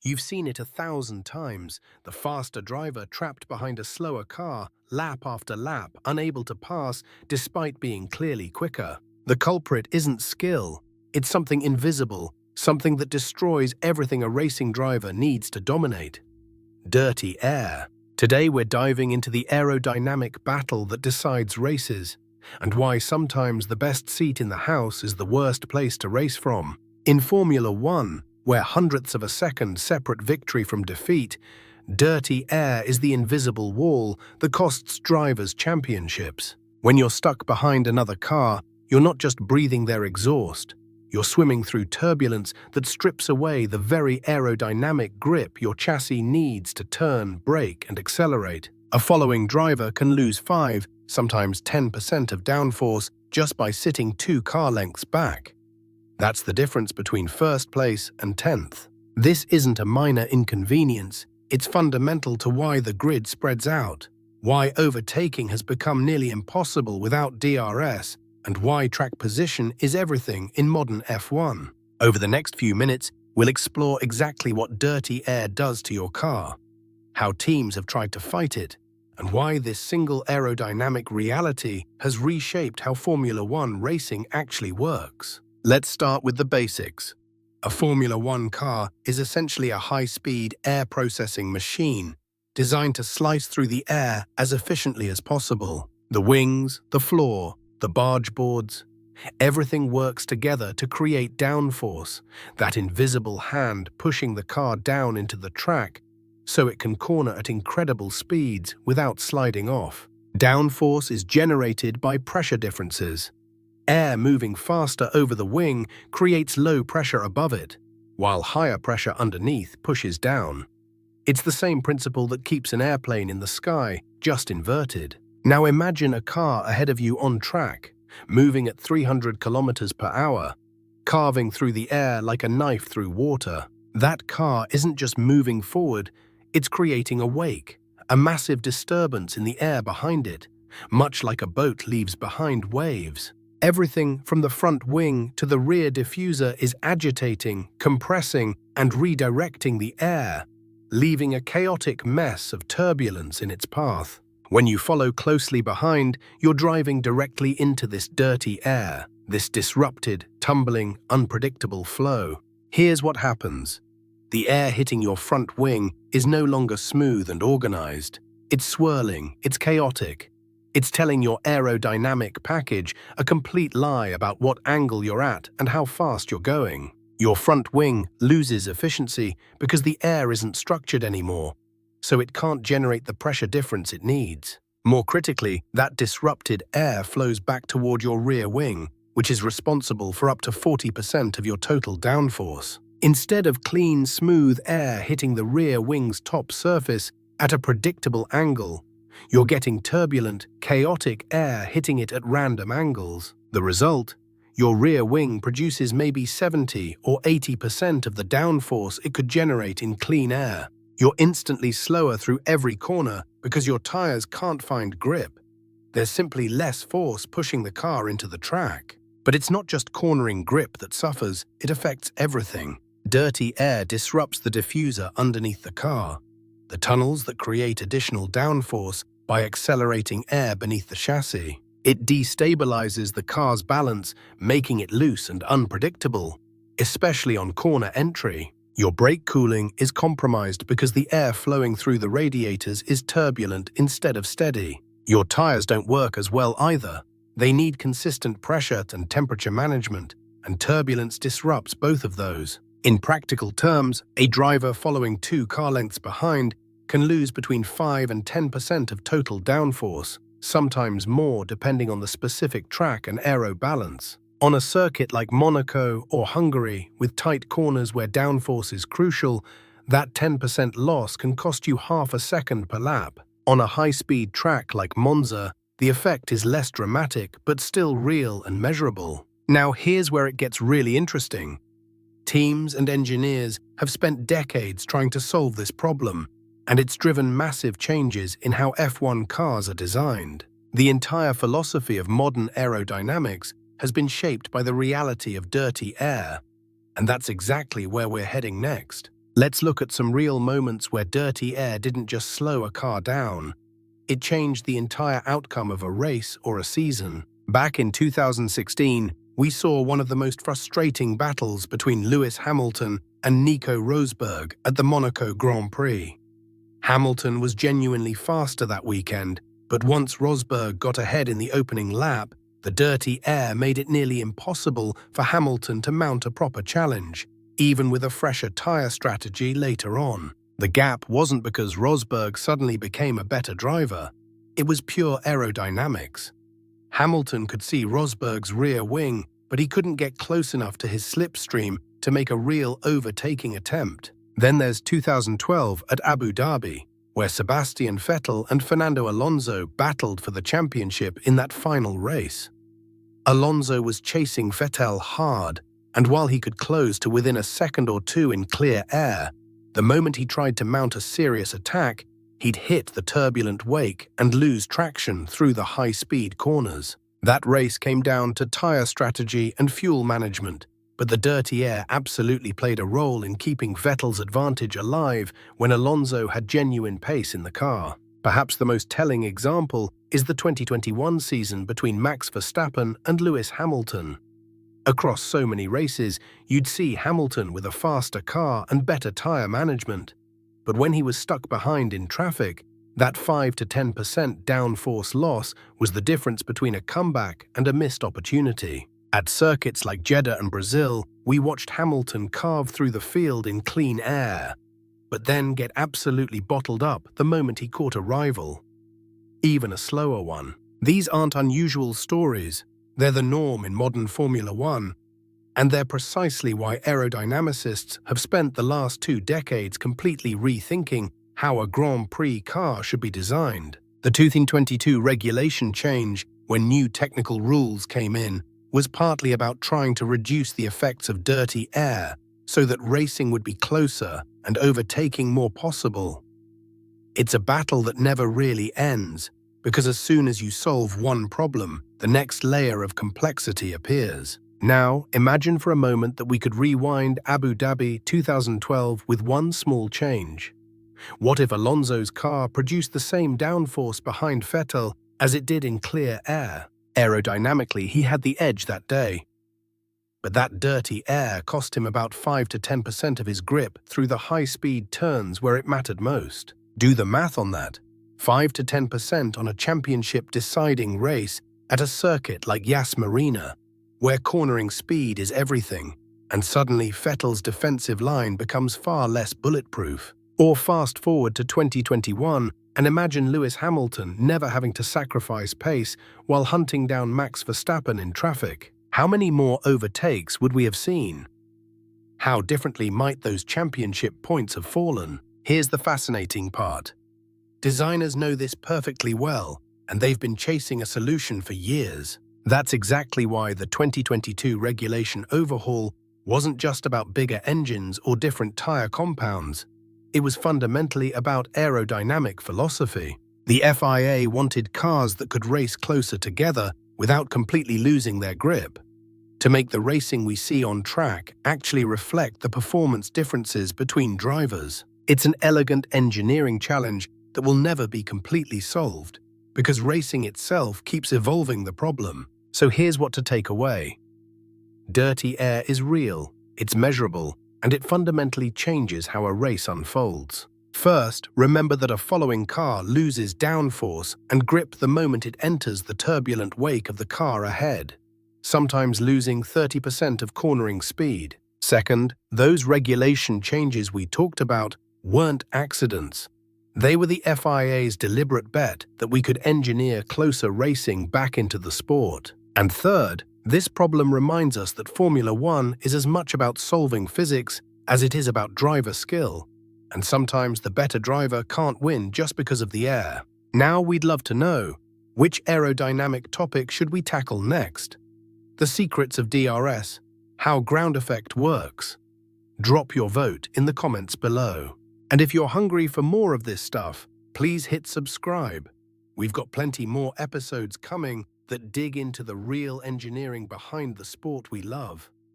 You've seen it 1,000 times, the faster driver trapped behind a slower car, lap after lap, unable to pass despite being clearly quicker. The culprit isn't skill, it's something invisible, something that destroys everything a racing driver needs to dominate. Dirty air. Today we're diving into the aerodynamic battle that decides races, and why sometimes the best seat in the house is the worst place to race from. In Formula One, where hundredths of a second separate victory from defeat, dirty air is the invisible wall that costs drivers championships. When you're stuck behind another car, you're not just breathing their exhaust, you're swimming through turbulence that strips away the very aerodynamic grip your chassis needs to turn, brake, and accelerate. A following driver can lose 5, sometimes 10% of downforce just by sitting 2 car lengths back. That's the difference between first place and 10th. This isn't a minor inconvenience, it's fundamental to why the grid spreads out, why overtaking has become nearly impossible without DRS, and why track position is everything in modern F1. Over the next few minutes, we'll explore exactly what dirty air does to your car, how teams have tried to fight it, and why this single aerodynamic reality has reshaped how Formula One racing actually works. Let's start with the basics. A Formula One car is essentially a high-speed air processing machine designed to slice through the air as efficiently as possible. The wings, the floor, the barge boards, everything works together to create downforce, that invisible hand pushing the car down into the track so it can corner at incredible speeds without sliding off. Downforce is generated by pressure differences. Air moving faster over the wing creates low pressure above it, while higher pressure underneath pushes down. It's the same principle that keeps an airplane in the sky, just inverted. Now imagine a car ahead of you on track, moving at 300 kilometers per hour, carving through the air like a knife through water. That car isn't just moving forward, it's creating a wake, a massive disturbance in the air behind it, much like a boat leaves behind waves. Everything from the front wing to the rear diffuser is agitating, compressing, and redirecting the air, leaving a chaotic mess of turbulence in its path. When you follow closely behind, you're driving directly into this dirty air, this disrupted, tumbling, unpredictable flow. Here's what happens. The air hitting your front wing is no longer smooth and organized. It's swirling, it's chaotic. It's telling your aerodynamic package a complete lie about what angle you're at and how fast you're going. Your front wing loses efficiency because the air isn't structured anymore, so it can't generate the pressure difference it needs. More critically, that disrupted air flows back toward your rear wing, which is responsible for up to 40% of your total downforce. Instead of clean, smooth air hitting the rear wing's top surface at a predictable angle, you're getting turbulent, chaotic air hitting it at random angles. The result? Your rear wing produces maybe 70 or 80% of the downforce it could generate in clean air. You're instantly slower through every corner because your tires can't find grip. There's simply less force pushing the car into the track. But it's not just cornering grip that suffers, it affects everything. Dirty air disrupts the diffuser underneath the car, the tunnels that create additional downforce by accelerating air beneath the chassis. It destabilizes the car's balance, making it loose and unpredictable, especially on corner entry. Your brake cooling is compromised because the air flowing through the radiators is turbulent instead of steady. Your tires don't work as well either. They need consistent pressure and temperature management, and turbulence disrupts both of those. In practical terms, a driver following 2 car lengths behind can lose between 5 and 10% of total downforce, sometimes more depending on the specific track and aero balance. On a circuit like Monaco or Hungary, with tight corners where downforce is crucial, that 10% loss can cost you half a second per lap. On a high-speed track like Monza, the effect is less dramatic but still real and measurable. Now here's where it gets really interesting. Teams and engineers have spent decades trying to solve this problem, and it's driven massive changes in how F1 cars are designed. The entire philosophy of modern aerodynamics has been shaped by the reality of dirty air, and that's exactly where we're heading next. Let's look at some real moments where dirty air didn't just slow a car down. It changed the entire outcome of a race or a season. Back in 2016, we saw one of the most frustrating battles between Lewis Hamilton and Nico Rosberg at the Monaco Grand Prix. Hamilton was genuinely faster that weekend, but once Rosberg got ahead in the opening lap, the dirty air made it nearly impossible for Hamilton to mount a proper challenge, even with a fresher tyre strategy later on. The gap wasn't because Rosberg suddenly became a better driver. It was pure aerodynamics. Hamilton could see Rosberg's rear wing, but he couldn't get close enough to his slipstream to make a real overtaking attempt. Then there's 2012 at Abu Dhabi, where Sebastian Vettel and Fernando Alonso battled for the championship in that final race. Alonso was chasing Vettel hard, and while he could close to within a second or two in clear air, the moment he tried to mount a serious attack, he'd hit the turbulent wake and lose traction through the high-speed corners. That race came down to tyre strategy and fuel management, but the dirty air absolutely played a role in keeping Vettel's advantage alive when Alonso had genuine pace in the car. Perhaps the most telling example is the 2021 season between Max Verstappen and Lewis Hamilton. Across so many races, you'd see Hamilton with a faster car and better tyre management. But when he was stuck behind in traffic, that 5 to 10% downforce loss was the difference between a comeback and a missed opportunity. At circuits like Jeddah and Brazil, we watched Hamilton carve through the field in clean air, but then get absolutely bottled up the moment he caught a rival, even a slower one. These aren't unusual stories. They're the norm in modern Formula One, and they're precisely why aerodynamicists have spent the last 2 decades completely rethinking how a Grand Prix car should be designed. The 2022 regulation change, when new technical rules came in, was partly about trying to reduce the effects of dirty air so that racing would be closer and overtaking more possible. It's a battle that never really ends, because as soon as you solve one problem, the next layer of complexity appears. Now, imagine for a moment that we could rewind Abu Dhabi 2012 with one small change. What if Alonso's car produced the same downforce behind Vettel as it did in clear air? Aerodynamically, he had the edge that day. But that dirty air cost him about 5 to 10% of his grip through the high-speed turns where it mattered most. Do the math on that. 5 to 10% on a championship-deciding race at a circuit like Yas Marina, where cornering speed is everything, and suddenly Vettel's defensive line becomes far less bulletproof. Or fast forward to 2021 and imagine Lewis Hamilton never having to sacrifice pace while hunting down Max Verstappen in traffic. How many more overtakes would we have seen? How differently might those championship points have fallen? Here's the fascinating part. Designers know this perfectly well, and they've been chasing a solution for years. That's exactly why the 2022 regulation overhaul wasn't just about bigger engines or different tyre compounds. It was fundamentally about aerodynamic philosophy. The FIA wanted cars that could race closer together without completely losing their grip, to make the racing we see on track actually reflect the performance differences between drivers. It's an elegant engineering challenge that will never be completely solved, because racing itself keeps evolving the problem. So here's what to take away. Dirty air is real, it's measurable, and it fundamentally changes how a race unfolds. First, remember that a following car loses downforce and grip the moment it enters the turbulent wake of the car ahead, sometimes losing 30% of cornering speed. Second, those regulation changes we talked about weren't accidents. They were the FIA's deliberate bet that we could engineer closer racing back into the sport. And third, this problem reminds us that Formula One is as much about solving physics as it is about driver skill, and sometimes the better driver can't win just because of the air. Now we'd love to know, which aerodynamic topic should we tackle next? The secrets of DRS, how ground effect works. Drop your vote in the comments below. And if you're hungry for more of this stuff, please hit subscribe. We've got plenty more episodes coming that dig into the real engineering behind the sport we love.